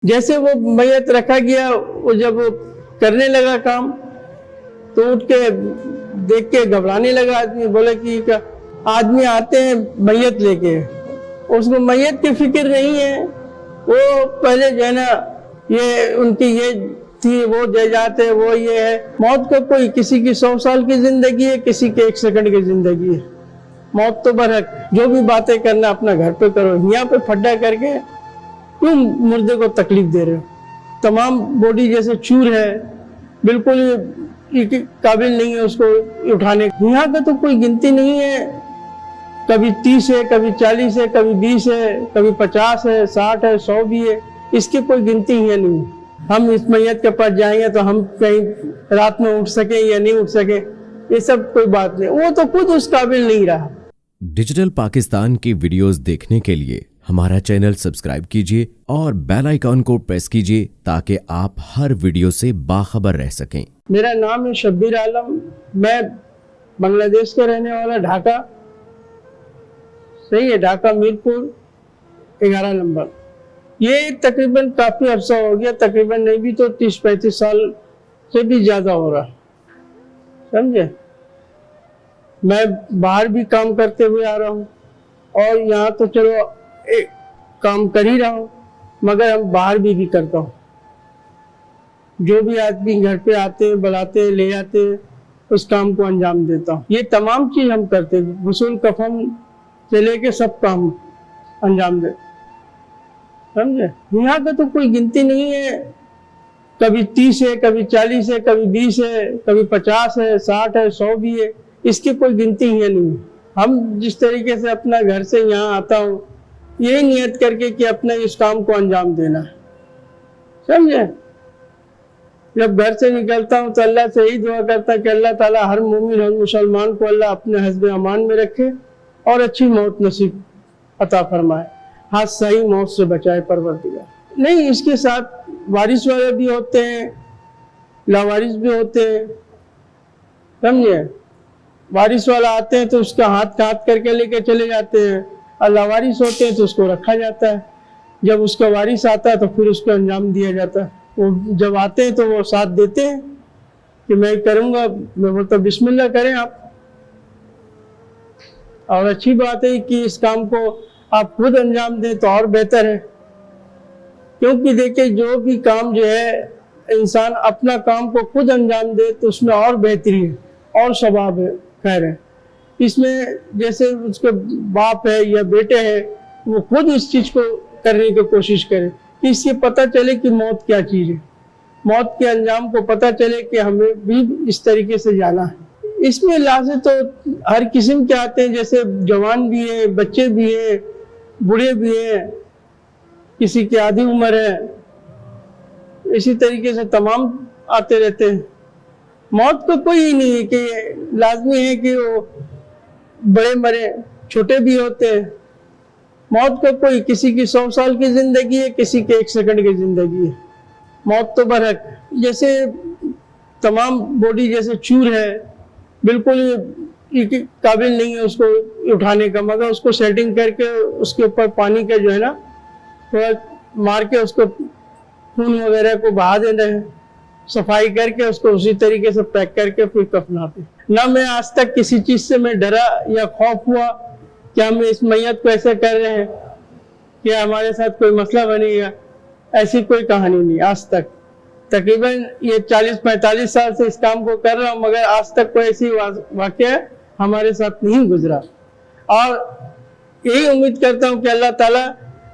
جیسے وہ میت رکھا گیا، وہ جب وہ کرنے لگا کام تو اٹھ کے دیکھ کے گھبرانے لگا آدمی، بولے کہ آدمی آتے ہیں میت لے کے، اس کو میت کی فکر نہیں ہے، وہ پہلے جو ہے نا یہ ان کی یہ تھی، وہ جائیداد ہے، وہ یہ ہے۔ موت کو کوئی کسی کی 100 سال کی زندگی ہے، کسی کے 1 سیکنڈ کی زندگی ہے۔ موت تو برحق، جو بھی باتیں کرنا اپنا گھر پہ کرو، یہاں پہ پھڈا کر کے کیوں مردے کو تکلیف دے رہے ہو؟ تمام باڈی جیسے چور ہے، بالکل قابل نہیں ہے اس کو اٹھانے۔ یہاں کا تو کوئی گنتی نہیں ہے، کبھی 30 ہے، کبھی 40 ہے، کبھی 20 ہے، کبھی 50 ہے، 60 ہے، 100 بھی ہے، اس کی کوئی گنتی ہی نہیں۔ ہم اس میت کے پاس جائیں گے تو ہم کہیں رات میں اٹھ سکیں یا نہیں اٹھ سکیں، یہ سب کوئی بات نہیں، وہ تو خود اس قابل نہیں رہا۔ ڈیجیٹل پاکستان کی ویڈیوز دیکھنے کے لیے ہمارا چینل سبسکرائب کیجیے اور بیل آئیکن کو پریس کیجیے تاکہ آپ ہر ویڈیو سے باخبر رہ سکیں۔ میرا نام ہے شبیر عالم، میں بنگلہ دیش کا رہنے والا، ڈھاکہ، صحیح ہے، ڈھاکہ میرپور 11 نمبر۔ یہ تقریباً کافی عرصہ ہو گیا، تقریباً نہیں بھی تو 30-35 سال سے بھی زیادہ ہو رہا، سمجھے؟ میں باہر بھی کام کرتے ہوئے آ رہا ہوں، اور یہاں تو چلو کام کر ہی رہا ہوں، مگر ہم باہر بھی کرتا ہوں۔ جو بھی آدمی گھر پہ آتے ہیں، بلاتے ہیں، لے آتے ہیں، اس کام کو انجام دیتا ہوں۔ یہ تمام چیز ہم کرتے ہیں، غسل کفن سے لے کے سب کام انجام دیتے، سمجھے؟ یہاں کا تو کوئی گنتی نہیں ہے، کبھی 30 ہے، کبھی 40 ہے، کبھی 20 ہے، کبھی 50 ہے، 60 ہے، 100 بھی ہے، اس کی کوئی گنتی ہی نہیں۔ ہم جس طریقے سے اپنا گھر سے یہاں آتا ہوں، یہی نیت کر کے کہ اپنے اس کام کو انجام دینا ہے، سمجھے؟ جب گھر سے نکلتا ہوں تو اللہ سے یہی دعا کرتا کہ اللہ تعالیٰ ہر مومن اور مسلمان کو اللہ اپنے حزب امان میں رکھے اور اچھی موت نصیب عطا فرمائے، حادثائی موت سے بچائے پروردگار۔ نہیں، اس کے ساتھ وارث والے بھی ہوتے ہیں، لاوارث بھی ہوتے ہیں، سمجھے؟ وارث والا آتے ہیں تو اس کا ہاتھ کر کے لے کے چلے جاتے ہیں، اور لاوارث ہوتے ہیں تو اس کو رکھا جاتا ہے۔ جب اس کا وارث آتا ہے تو پھر اس کو انجام دیا جاتا ہے۔ وہ جب آتے ہیں تو وہ ساتھ دیتے ہیں کہ میں کروں گا، میں بولتا بسم اللہ کریں آپ۔ اور اچھی بات ہے کہ اس کام کو آپ خود انجام دیں تو اور بہتر ہے، کیونکہ دیکھیں جو بھی کام جو ہے انسان اپنا کام کو خود انجام دے تو اس میں اور بہتری ہے اور ثواب ہے، خیر ہے۔ اس میں جیسے اس کے باپ ہے یا بیٹے ہیں، وہ خود اس چیز کو کرنے کی کوشش کرے کہ اس سے پتہ چلے کہ موت کیا چیز ہے، موت کے انجام کو پتہ چلے کہ ہمیں بھی اس طریقے سے جانا ہے۔ اس میں لازم تو ہر قسم کے آتے ہیں، جیسے جوان بھی ہیں، بچے بھی ہیں، بوڑھے بھی ہیں، کسی کی آدھی عمر ہے، اسی طریقے سے تمام آتے رہتے ہیں۔ موت کو کوئی ہی نہیں ہے کہ لازمی ہے کہ وہ بڑے مرے، چھوٹے بھی ہوتے ہیں۔ موت کو کوئی کسی کی 100 سال کی زندگی ہے، کسی کے 1 سیکنڈ کی زندگی ہے۔ موت تو برحق، جیسے تمام باڈی جیسے چور ہے، بالکل قابل نہیں ہے اس کو اٹھانے کا، مگر اس کو سیٹنگ کر کے اس کے اوپر پانی کا جو ہے نا تھوڑا مار کے اس کو خون وغیرہ کو بہا دینا ہے، صفائی کر کے اس کو اسی طریقے سے پیک کر کے پھر کفناتے۔ نہ میں آج تک کسی چیز سے میں ڈرا یا خوف ہوا کہ ہم اس میت کو ایسے کر رہے ہیں کہ ہمارے ساتھ کوئی مسئلہ بنے گا، ایسی کوئی کہانی نہیں آج تک۔ تقریباً یہ 40-45 سال سے اس کام کو کر رہا ہوں، مگر آج تک کوئی ایسی واقعہ ہمارے ساتھ نہیں گزرا، اور یہی امید کرتا ہوں کہ اللہ تعالیٰ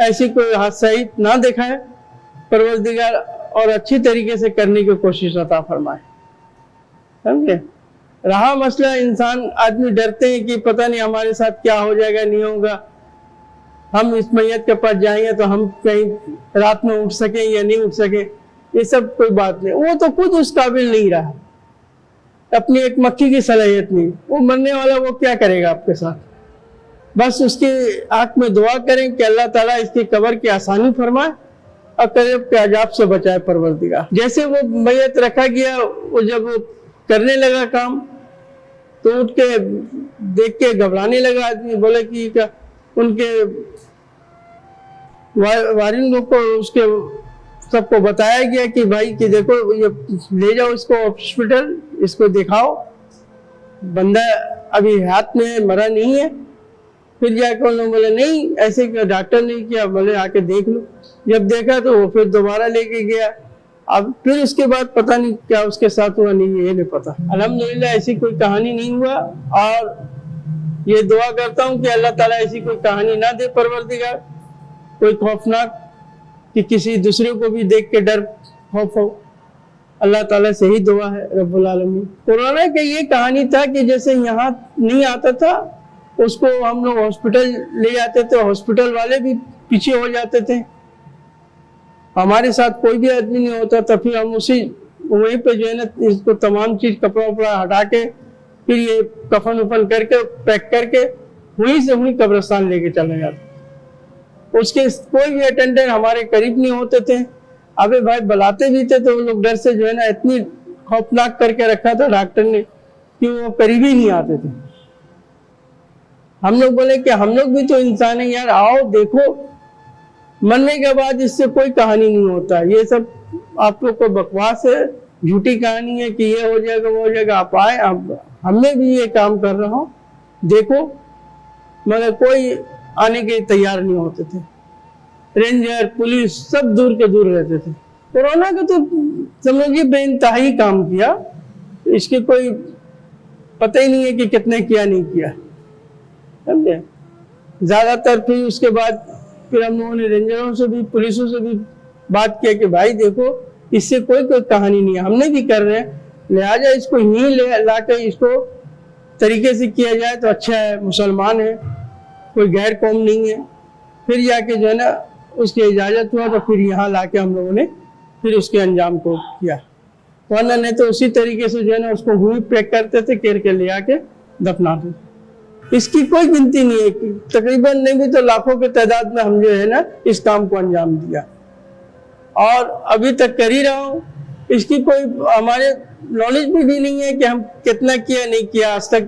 ایسی کوئی حادثہ نہ دکھائے پروردگار، اور اچھی طریقے سے کرنے کی کوشش عطا فرمائے، سمجھے؟ رہا مسئلہ انسان آدمی ڈرتے ہیں کہ پتہ نہیں ہمارے ساتھ کیا ہو جائے گا، نہیں ہوگا، ہم اس میت کے پاس جائیں گے تو ہم کہیں رات میں اٹھ سکیں یا نہیں اٹھ سکیں، یہ سب کوئی بات نہیں، وہ تو خود اس قابل نہیں رہا، اپنی ایک مکھی کی صلاحیت نہیں، وہ مرنے والا وہ کیا کرے گا آپ کے ساتھ؟ بس اس کے حق میں دعا کریں کہ اللہ تعالیٰ اس کی قبر کی آسانی فرمائے اور قبر کے عذاب سے بچائے پروردگار۔ جیسے وہ میت رکھا گیا، وہ جب وہ کرنے لگا کام تو اٹھ کے دیکھ کے گھبرانے لگا آدمی، بولے کہ ان کے والدوں کو اس کے سب کو بتایا گیا کہ بھائی کہ دیکھو یہ لے جاؤ اس کو ہاسپٹل, اس کو دکھاؤ, بندہ ابھی ہاتھ میں مرا نہیں ہے. پھر جا کے انہوں نے بولے نہیں ایسے ڈاکٹر نے کیا, بولے آ کے دیکھ لو. جب دیکھا تو وہ پھر دوبارہ لے کے گیا. اب پھر اس کے بعد پتہ نہیں کیا اس کے ساتھ ہوا, نہیں یہ نہیں پتا. الحمدللہ ایسی کوئی کہانی نہیں ہوا, اور یہ دعا کرتا ہوں کہ اللہ تعالیٰ ایسی کوئی کہانی نہ دے پروردگار, کوئی خوفناک کہ کسی دوسرے کو بھی دیکھ کے ڈر خوف ہو. اللہ تعالیٰ سے ہی دعا ہے رب العالمین. کورونا کا یہ کہانی تھا کہ جیسے یہاں نہیں آتا تھا, اس کو ہم لوگ ہاسپٹل لے جاتے تھے, ہاسپٹل والے بھی پیچھے ہو جاتے تھے, ہمارے ساتھ کوئی بھی آدمی نہیں ہوتا تھا. پھر ہم اسی وہیں پہ جو ہے نا اس کو تمام چیز کپڑا وپڑا ہٹا کے پھر یہ کفن وفن کر کے پیک کر کے وہیں سے وہیں قبرستان لے کے چلے جاتے. اس کے کوئی بھی اٹینڈنٹ ہمارے قریب نہیں ہوتے تھے. ابے بھائی بلاتے بھی تھے تو وہ لوگ ڈر سے جو ہے نا اتنی خوفناک کر کے رکھا تھا ڈاکٹر نے کہ وہ قریب ہی نہیں آتے تھے. ہم لوگ بولے کہ ہم لوگ بھی تو انسان ہیں یار, آؤ دیکھو. مرنے کے بعد اس سے کوئی کہانی نہیں ہوتا, یہ سب آپ لوگ کو بکواس ہے, جھوٹی کہانی ہے کہ یہ ہو جائے گا وہ ہو جائے گا. آپ آئے, ہم میں بھی یہ کام کر رہا ہوں, دیکھو. مگر کوئی آنے کے تیار نہیں ہوتے تھے. رینجر پولیس سب دور کے دور رہتے تھے. کورونا کا تو سمجھیے بے انتہائی کام کیا, اس کے کوئی پتہ ہی نہیں ہے کہ کتنے کیا نہیں کیا, سمجھے. زیادہ تر پھر اس کے بعد پھر ہم لوگوں نے رینجروں سے بھی پولیسوں سے بھی بات کیا کہ بھائی دیکھو اس سے کوئی کہانی نہیں ہے, ہم نے بھی کر رہے ہیں, لہٰذا اس کو یہیں لا کے اس کو طریقے سے کیا جائے تو اچھا ہے. مسلمان ہے, کوئی غیر قوم نہیں ہے. پھر جا کے جو ہے نا اس کی اجازت ہوا تو پھر یہاں لا کے ہم لوگوں نے پھر اس کے انجام کو کیا. ورنہ نہیں تو اسی طریقے سے جو ہے نا اس کو ہوئی پیک کرتے تھے, کیر کے لے آ کے دفناتے تھے. اس کی کوئی گنتی نہیں ہے, تقریباً نہیں بھی تو لاکھوں کی تعداد میں ہم جو ہے نا اس کام کو انجام دیا, اور ابھی تک کر ہی رہا ہوں. اس کی کوئی ہمارے نالج بھی نہیں ہے کہ ہم کتنا کیا نہیں کیا, آج تک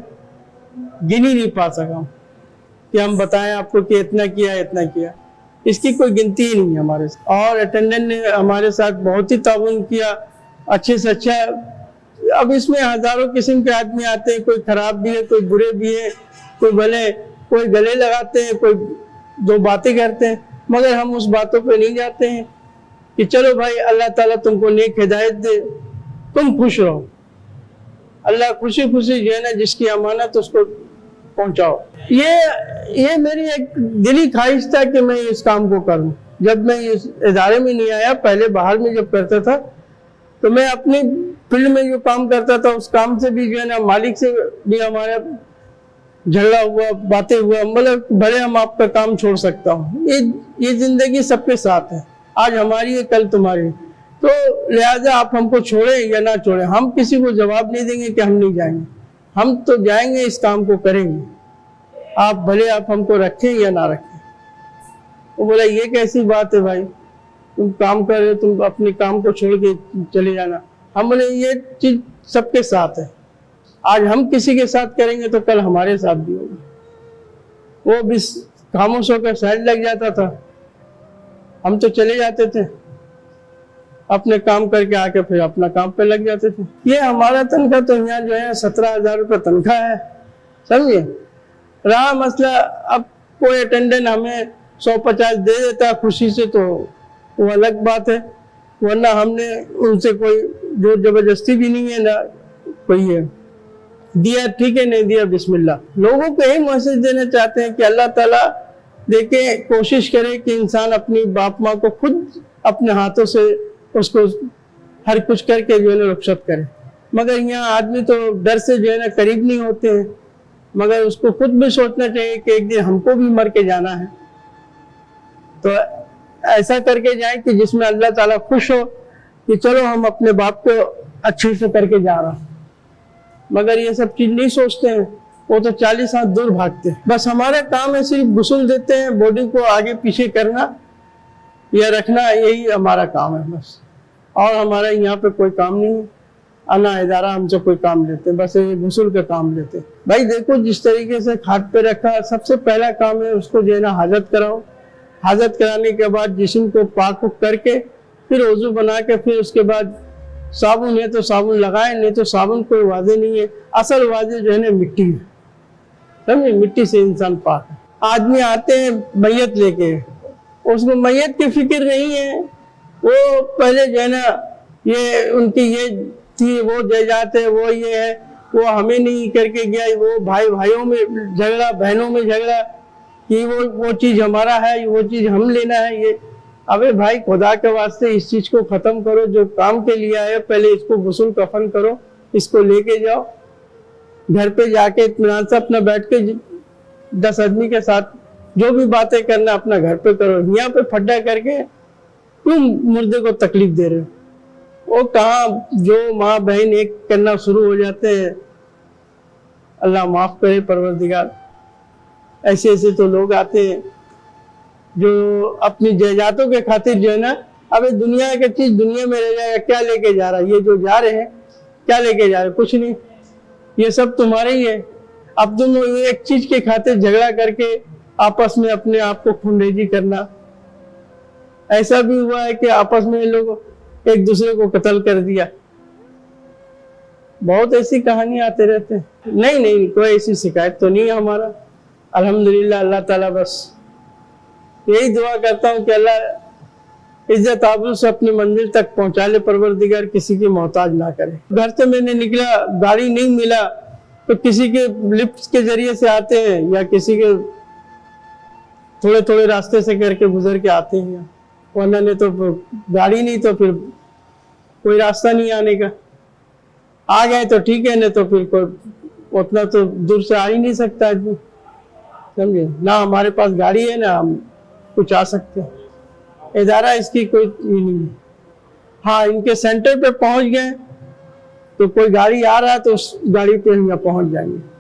گن ہی نہیں پا سکا ہوں کہ ہم بتائیں آپ کو کہ اتنا کیا اتنا کیا. اس کی کوئی گنتی ہی نہیں ہے ہمارے ساتھ. اور اٹینڈنٹ نے ہمارے ساتھ بہت ہی تعاون کیا, اچھے سے اچھا. اب اس میں ہزاروں قسم کے آدمی آتے ہیں, کوئی خراب بھی ہے, کوئی برے بھی ہے, کوئی بھلے, کوئی گلے لگاتے ہیں, کوئی دو باتیں کرتے ہیں. مگر ہم اس باتوں پہ نہیں جاتے ہیں کہ چلو بھائی اللہ تعالیٰ تم کو نیک ہدایت دے, تم خوش رہو. اللہ خوشی خوشی جو ہے نا جس کی امانت اس کو پہنچاؤ. یہ میری ایک دلی خواہش تھا کہ میں اس کام کو کروں. جب میں اس ادارے میں نہیں آیا, پہلے باہر میں جب کرتا تھا تو میں اپنی فیلڈ میں جو کام کرتا تھا اس کام سے بھی جو ہے نا مالک سے بھی ہمارا جھگڑا ہوا, باتیں ہوا, مطلب بڑے ہم آپ کا کام چھوڑ سکتا ہوں. یہ زندگی سب کے ساتھ ہے, آج ہماری ہے کل تمہاری, تو لہٰذا آپ ہم کو چھوڑیں یا نہ چھوڑیں, ہم کسی کو جواب نہیں دیں گے کہ ہم نہیں جائیں گے. ہم تو جائیں گے, اس کام کو کریں گے, آپ بھلے آپ ہم کو رکھیں یا نہ رکھیں. وہ بولا یہ کیسی بات ہے بھائی, تم کام کر رہے, تم اپنے کام کو چھوڑ کے چلے جانا. ہم بولے یہ چیز سب کے ساتھ ہے, آج ہم کسی کے ساتھ کریں گے تو کل ہمارے ساتھ بھی ہوگا. وہ بھی خاموش ہو کر سائڈ لگ جاتا تھا, ہم تو چلے جاتے تھے, اپنے کام کر کے آ کے پھر اپنا کام پہ لگ جاتے تھے. یہ ہمارا تنخواہ تو یہاں جو ہے 17,000 روپے تنخواہ ہے, سمجھے. رہا مسئلہ, اب کوئی اٹینڈنٹ ہمیں 150 دے دیتا خوشی سے تو وہ الگ بات ہے, ورنہ ہم نے ان سے کوئی زور زبردستی بھی نہیں ہے, نہ کوئی ہے. دیا ٹھیک ہے, نہیں دیا بسم اللہ. لوگوں کو یہی میسج دینا چاہتے ہیں کہ اللہ تعالیٰ دیکھیں, کوشش کرے کہ انسان اپنی باپ ماں کو خود اپنے ہاتھوں سے اس کو ہر کچھ کر کے جو ہے نا رخصت کرے. مگر یہاں آدمی تو ڈر سے جو ہے نا قریب نہیں ہوتے ہیں. مگر اس کو خود بھی سوچنا چاہیے کہ ایک دن ہم کو بھی مر کے جانا ہے, تو ایسا کر کے جائیں کہ جس میں اللہ تعالیٰ خوش ہو کہ چلو ہم اپنے باپ کو اچھے سے کر کے جا رہا ہیں. مگر یہ سب چیز نہیں سوچتے ہیں, وہ تو 40 ہاتھ دور بھاگتے ہیں. بس ہمارا کام ہے صرف غسل دیتے ہیں, باڈی کو آگے پیچھے کرنا یا رکھنا, یہی ہمارا کام ہے بس. اور ہمارا یہاں پہ کوئی کام نہیں ہے. اللہ ادارہ ہم سے کوئی کام لیتے ہیں, بس یہ غسل کا کام لیتے ہیں. بھائی دیکھو جس طریقے سے کھاٹ پہ رکھا, سب سے پہلا کام ہے اس کو جو ہے نا حاجت کراؤ. حاجت کرانے کے بعد جسم کو پاک کر کے پھر وضو بنا کے پھر اس کے بعد صابن ہے تو صابن لگائے، نہیں تو صابن کوئی واضح نہیں ہے. اصل واضح جو ہے نا مٹی ہے، سمجھے، مٹی سے انسان پاک ہے. آدمی آتے ہیں میت لے کے، اس کو میت کی فکر نہیں ہے، وہ پہلے جو ہے نا یہ ان کی یہ تھی، وہ جائیداد ہے، وہ یہ ہے، وہ ہمیں نہیں کر کے گیا، وہ بھائی بھائیوں میں جھگڑا، بہنوں میں جھگڑا کہ وہ چیز ہمارا ہے، وہ چیز ہم لینا ہے. یہ ابے بھائی خدا کے واسطے اس چیز کو ختم کرو، جو کام کے لیے آئے پہلے اس کو غسل کفن کرو، اس کو لے کے جاؤ گھر پہ جا کے اطمینان سے اپنا بیٹھ کے 10 آدمی کے ساتھ جو بھی باتیں کرنا اپنا گھر پہ کرو. یہاں پہ پھڈا کر کے کیوں مردے کو تکلیف دے رہے ہو؟ وہ کہاں جو ماں بہن ایک کرنا شروع ہو جاتے ہیں، اللہ معاف کرے پروردگار. ایسے ایسے تو لوگ آتے ہیں جو اپنی جائیدادوں کے خاطر جو ہے نا، ابھی دنیا کی چیز دنیا میں رہ جائے گا، کیا لے کے جا رہا ہے یہ جو جا رہے ہیں، کیا لے کے جا رہے ہیں؟ کچھ نہیں، یہ سب تمہارے ہی ہے. اب تم ایک چیز کے خاطر جھگڑا کر کے آپس میں اپنے آپ کو خونریزی کرنا. ایسا بھی ہوا ہے کہ آپس میں لوگ ایک دوسرے کو قتل کر دیا. بہت ایسی کہانیاں آتے رہتے ہیں. نہیں کوئی ایسی شکایت تو نہیں ہے ہمارا، الحمدللہ. اللہ تعالیٰ بس یہی دعا کرتا ہوں کہ اللہ عزت آبرو سے اپنی منزل تک پہنچا لے پروردگار، کسی کی محتاج نہ کرے. گھر سے میں نے نکلا، گاڑی نہیں ملا تو کسی کے لفٹ کے ذریعے سے آتے ہیں یا کسی کے تھوڑے راستے سے کر کے گزر کے آتے ہیں، ورنہ نے تو گاڑی نہیں تو پھر کوئی راستہ نہیں آنے کا. آ گئے تو ٹھیک ہے، نہیں تو پھر کوئی اتنا تو دور سے آ ہی نہیں سکتا آدمی، سمجھے. نہ ہمارے پاس گاڑی ہے نہ ہم کچھ آ سکتے ہیں. ادارہ اس کی کوئی نہیں ہے. ہاں ان کے سینٹر پہ پہنچ گئے تو کوئی گاڑی آ رہا ہے تو اس گاڑی پہ ہم پہنچ جائیں گے.